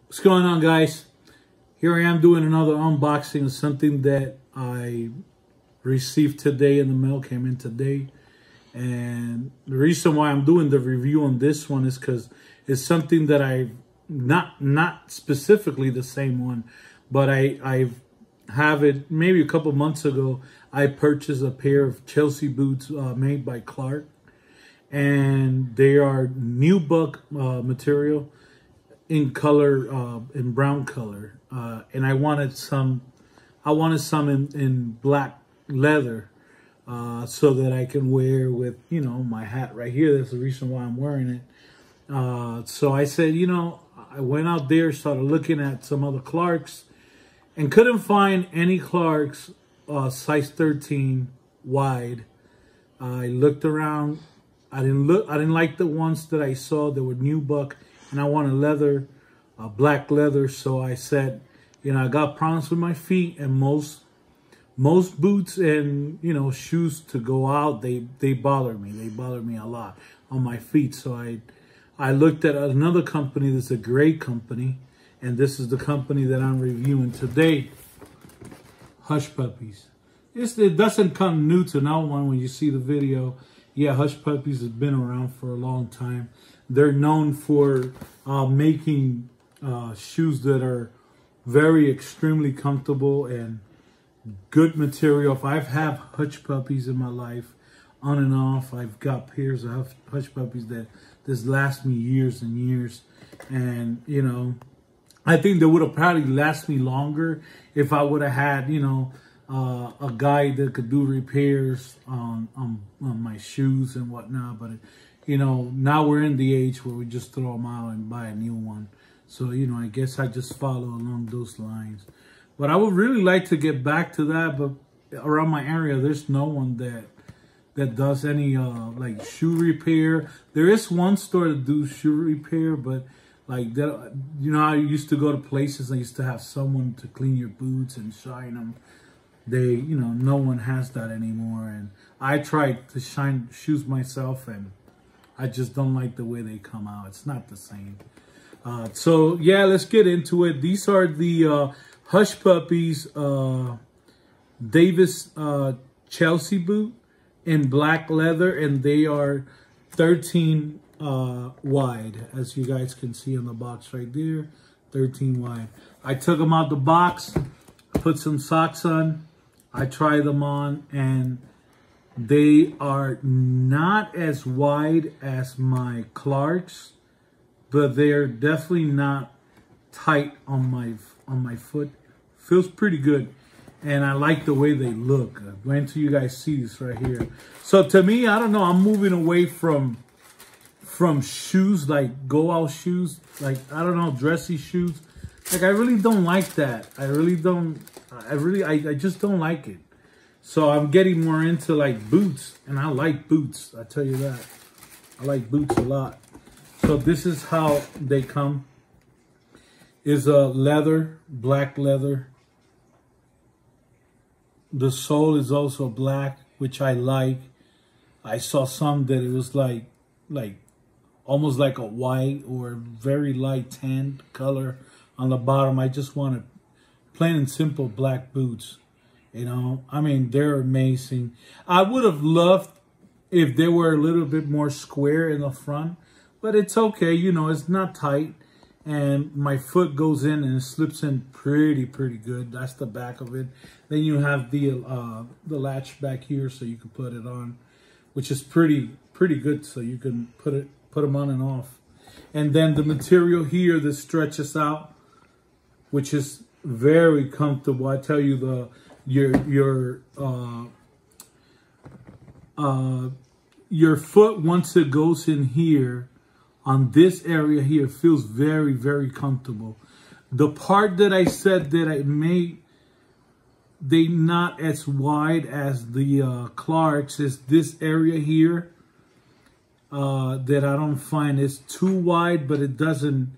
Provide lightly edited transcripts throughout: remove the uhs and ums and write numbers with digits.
What's going on, guys? Here I am doing another unboxing of something that I received today in the mail, came in today. And the reason why I'm doing the review on this one is because it's something that I, not specifically the same one, but I have it maybe a couple months ago. I purchased a pair of Chelsea boots made by Clark. And they are nubuck material in color, in brown color, and I wanted some in black leather, so that I can wear with, you know, my hat right here. That's the reason why I'm wearing it. So I said, you know, I went out there, started looking at some other Clarks, and couldn't find any Clarks size 13 wide. I looked around. I didn't like the ones that I saw that were nubuck, and I wanted leather, black leather. So I said, you know, I got problems with my feet, and most boots and, you know, shoes to go out, they bother me. They bother me a lot on my feet. So I looked at another company that's a great company, and this is the company that I'm reviewing today. Hush Puppies. It doesn't come new to no one when you see the video. Yeah, Hush Puppies has been around for a long time. They're known for making shoes that are very extremely comfortable and good material. If I've had Hush Puppies in my life, on and off, I've got pairs of Hush Puppies that just last me years and years. And, you know, I think they would have probably lasted me longer if I would have had, you know, a guy that could do repairs on my shoes and whatnot. But, you know, now we're in the age where we just throw them out and buy a new one. So, you know, I guess I just follow along those lines. But I would really like to get back to that. But around my area, there's no one that does any like shoe repair. There is one store that do shoe repair, but like that, you know, I used to go to places. I used to have someone to clean your boots and shine them. You know, no one has that anymore. And I tried to shine shoes myself, and I just don't like the way they come out. It's not the same. So yeah, let's get into it. These are the Hush Puppies Davis Chelsea boot in black leather, and they are 13 wide, as you guys can see on the box right there. 13 wide. I took them out the box, put some socks on. I tried them on, and they are not as wide as my Clarks, but they're definitely not tight on my foot. Feels pretty good, and I like the way they look. Wait until you guys see this right here. So to me, I don't know, I'm moving away from shoes, like go out shoes, like, I don't know, dressy shoes. Like, I really don't like that. I just don't like it. So I'm getting more into like boots, and I like boots. I tell you that. I like boots a lot. So this is how they come. Is a leather, black leather. The sole is also black, which I like. I saw some that it was like almost like a white or very light tan color on the bottom. I just wanted plain and simple black boots. You know, I mean, they're amazing. I would have loved if they were a little bit more square in the front, but it's okay. You know, it's not tight, and my foot goes in and it slips in pretty good. That's the back of it. Then you have the latch back here, so you can put it on, which is pretty good. So you can put them on and off. And then the material here that stretches out, which is very comfortable. I tell you, your foot, once it goes in here on this area here, feels very comfortable. The part that I said that I made they not as wide as the Clarks is this area here, that I don't find is too wide, but it doesn't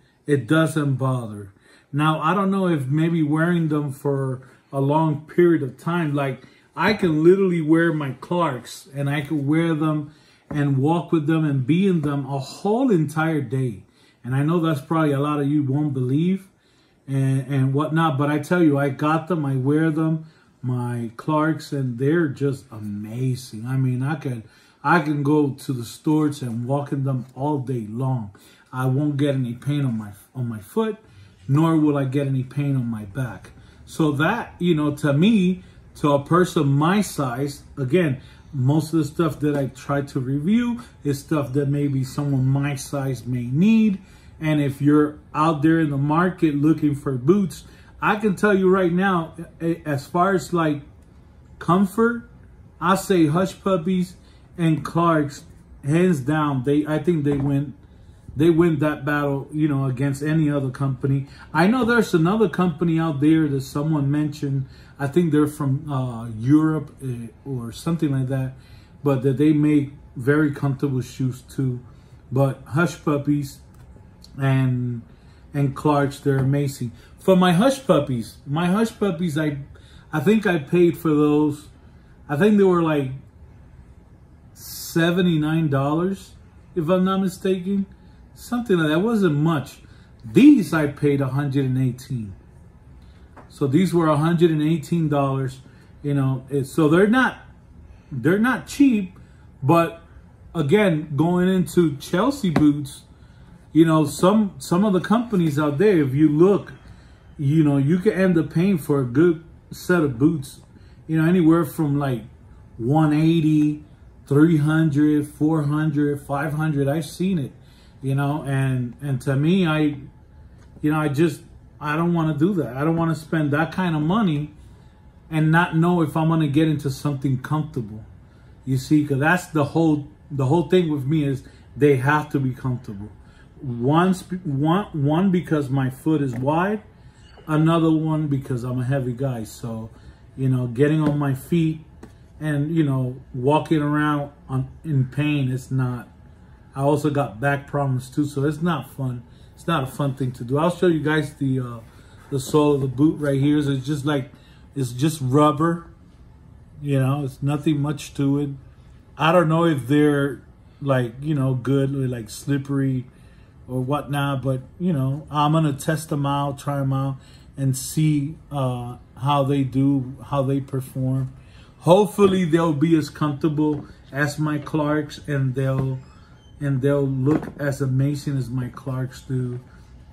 bother. Now, I don't know if maybe wearing them for a long period of time, like I can literally wear my Clarks and I can wear them and walk with them and be in them a whole entire day. And I know that's probably a lot of you won't believe, and whatnot. But I tell you, I got them, I wear them, my Clarks, and they're just amazing. I mean, I can go to the stores and walk in them all day long. I won't get any pain on my foot, nor will I get any pain on my back. So that, you know, to me, to a person my size, again, most of the stuff that I try to review is stuff that maybe someone my size may need. And if you're out there in the market looking for boots, I can tell you right now, as far as like comfort, I say Hush Puppies and Clarks, hands down. I think they win that battle, you know, against any other company. I know there's another company out there that someone mentioned. I think they're from Europe or something like that, but that they make very comfortable shoes too. But Hush Puppies and Clarks, they're amazing. For my Hush Puppies, I think I paid for those. I think they were like $79, if I'm not mistaken. Something like that. It wasn't much. These I paid $118. So these were $118. You know, so they're not cheap. But again, going into Chelsea boots, you know, some of the companies out there, if you look, you know, you can end up paying for a good set of boots, you know, anywhere from like 180, 300, 400, 500. I've seen it, you know, and to me, I don't want to do that. I don't want to spend that kind of money and not know if I'm going to get into something comfortable. You see, because that's the whole thing with me is they have to be comfortable. One because my foot is wide, another one because I'm a heavy guy. So, you know, getting on my feet and, you know, walking around in pain, it's not. I also got back problems too, so it's not fun. It's not a fun thing to do. I'll show you guys the sole of the boot right here. So it's just rubber. You know, it's nothing much to it. I don't know if they're like, you know, good or like slippery or whatnot, but you know, I'm gonna test them out, try them out, and see how they do, how they perform. Hopefully, they'll be as comfortable as my Clarks, and they'll look as amazing as my Clarks do.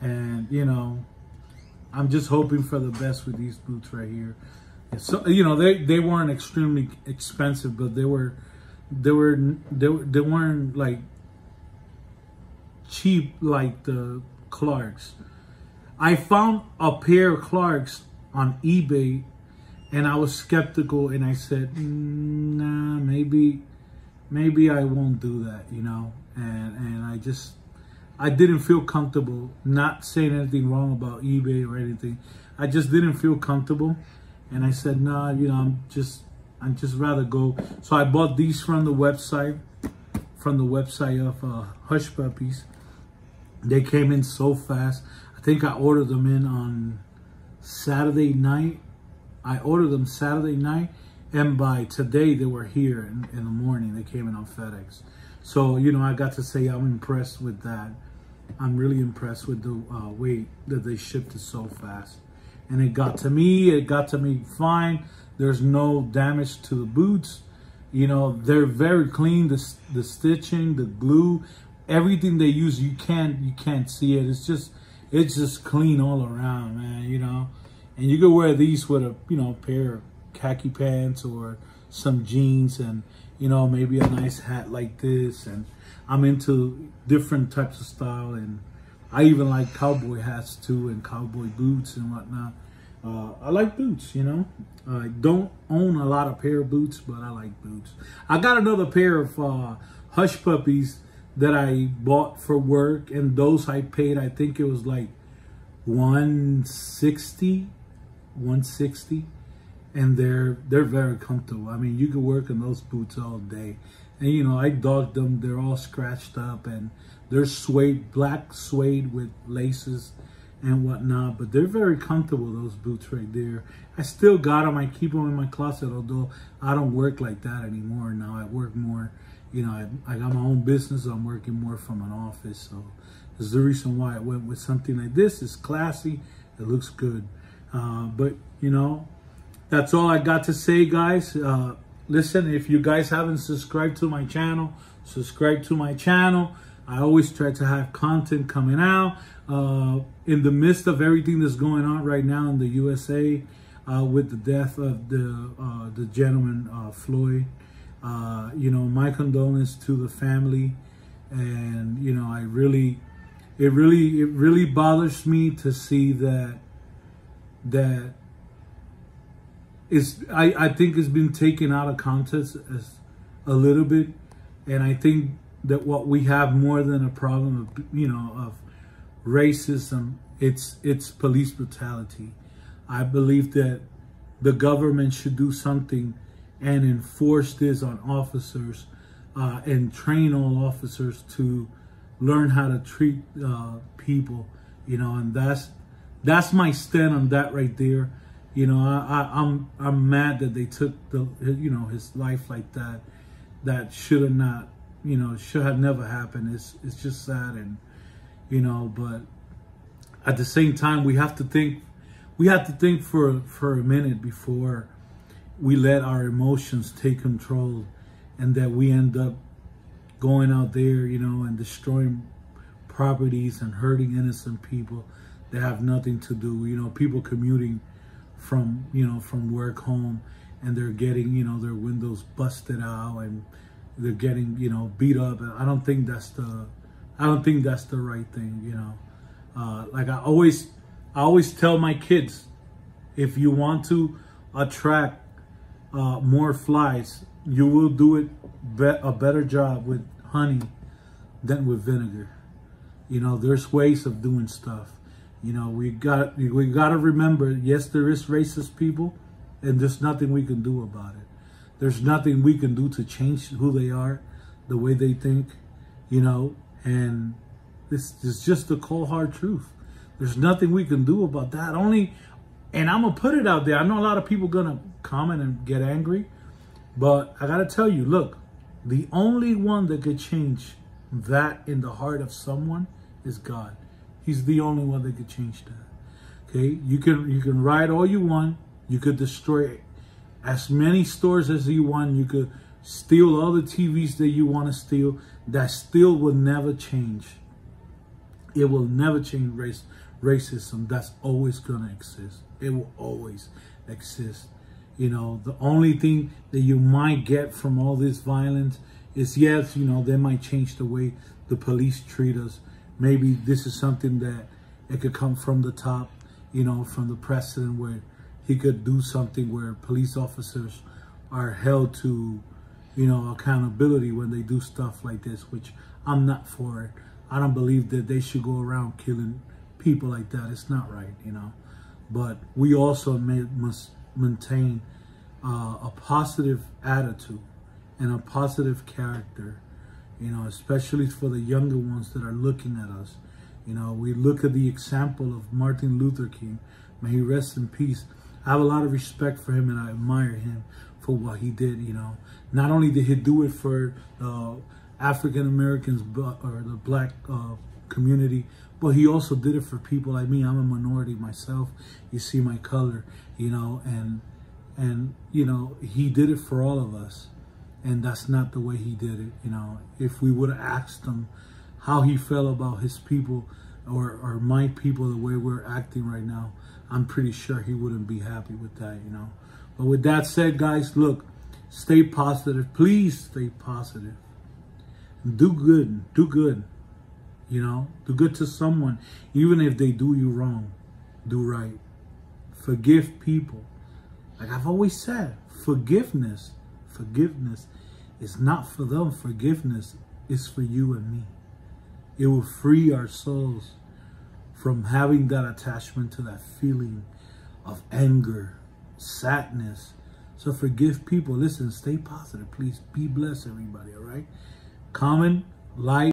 And you know, I'm just hoping for the best with these boots right here. So you know, they weren't extremely expensive, but they weren't like cheap like the Clarks. I found a pair of Clarks on eBay, and I was skeptical, and I said, nah, maybe I won't do that, you know. And I didn't feel comfortable. Not saying anything wrong about eBay or anything. I just didn't feel comfortable, and I said, nah, you know, I'm just rather go. So I bought these from the website of Hush Puppies. They came in so fast. I think I ordered them in on Saturday night. I ordered them Saturday night, and by today they were here in the morning. They came in on FedEx. So, you know, I got to say I'm impressed with that. I'm really impressed with the way that they shipped it so fast. And it got to me fine. There's no damage to the boots. You know, they're very clean. The stitching, the glue, everything they use, you can't see it. It's just clean all around, man, you know. And you can wear these with a, you know, pair of khaki pants or some jeans, and, you know, maybe a nice hat like this. And I'm into different types of style, and I even like cowboy hats too, and cowboy boots and whatnot. I like boots, you know. I don't own a lot of pair of boots, but I like boots. I got another pair of Hush Puppies that I bought for work, and those I paid, I think it was like $160, and they're very comfortable. I mean, you can work in those boots all day. And you know, I dogged them. They're all scratched up, and they're suede, black suede with laces and whatnot, but they're very comfortable, those boots right there. I still got them. I keep them in my closet, although I don't work like that anymore now. I work more, you know, I got my own business. So I'm working more from an office, so this is the reason why I went with something like this. It's classy, It looks good. But, you know, that's all I got to say, guys. Listen, if you guys haven't subscribed to my channel, subscribe to my channel. I always try to have content coming out in the midst of everything that's going on right now in the USA with the death of the gentleman Floyd. You know, my condolences to the family, and you know, it really bothers me to see that I think it's been taken out of context as a little bit, and I think that what we have more than a problem of, you know, of racism, it's police brutality. I believe that the government should do something and enforce this on officers and train all officers to learn how to treat people, you know, and that's my stand on that right there. You know, I'm mad that they took his life like that. That should have not, you know, should have never happened. It's just sad, and you know, but at the same time, we have to think for a minute before we let our emotions take control, and that we end up going out there, you know, and destroying properties and hurting innocent people that have nothing to do. You know, people commuting from work home, and they're getting, you know, their windows busted out, and they're getting, you know, beat up. And I don't think that's the right thing, you know. Like I always tell my kids, if you want to attract more flies, you will do it a better job with honey than with vinegar. You know, there's ways of doing stuff. You know, we got to remember, yes, there is racist people, and there's nothing we can do about it. There's nothing we can do to change who they are, the way they think, you know, and this is just the cold hard truth. There's nothing we can do about that. And I'm going to put it out there. I know a lot of people going to comment and get angry, but I got to tell you, look, the only one that could change that in the heart of someone is God. He's the only one that could change that. Okay, you can riot all you want. You could destroy as many stores as you want. You could steal all the TVs that you want to steal. That still will never change. It will never change racism. That's always gonna exist. It will always exist. You know, the only thing that you might get from all this violence is, yes, you know, they might change the way the police treat us. Maybe this is something that it could come from the top, you know, from the president, where he could do something where police officers are held to, you know, accountability when they do stuff like this, which I'm not for it. I don't believe that they should go around killing people like that. It's not right, you know. But we also must maintain a positive attitude and a positive character, you know, especially for the younger ones that are looking at us. You know, we look at the example of Martin Luther King. May he rest in peace. I have a lot of respect for him, and I admire him for what he did, you know. Not only did he do it for African Americans or the black community, but he also did it for people like me. I'm a minority myself. You see my color, you know, and you know, he did it for all of us. And that's not the way he did it, you know. If we would have asked him how he felt about his people or my people, the way we're acting right now, I'm pretty sure he wouldn't be happy with that, you know. But with that said, guys, look, stay positive. Please stay positive. Do good. Do good. You know, do good to someone. Even if they do you wrong, do right. Forgive people. Like I've always said, forgiveness is not for them. Forgiveness is for you and me. It will free our souls from having that attachment to that feeling of anger, sadness. So forgive people. Listen, stay positive. Please be blessed, everybody, all right? Comment, like.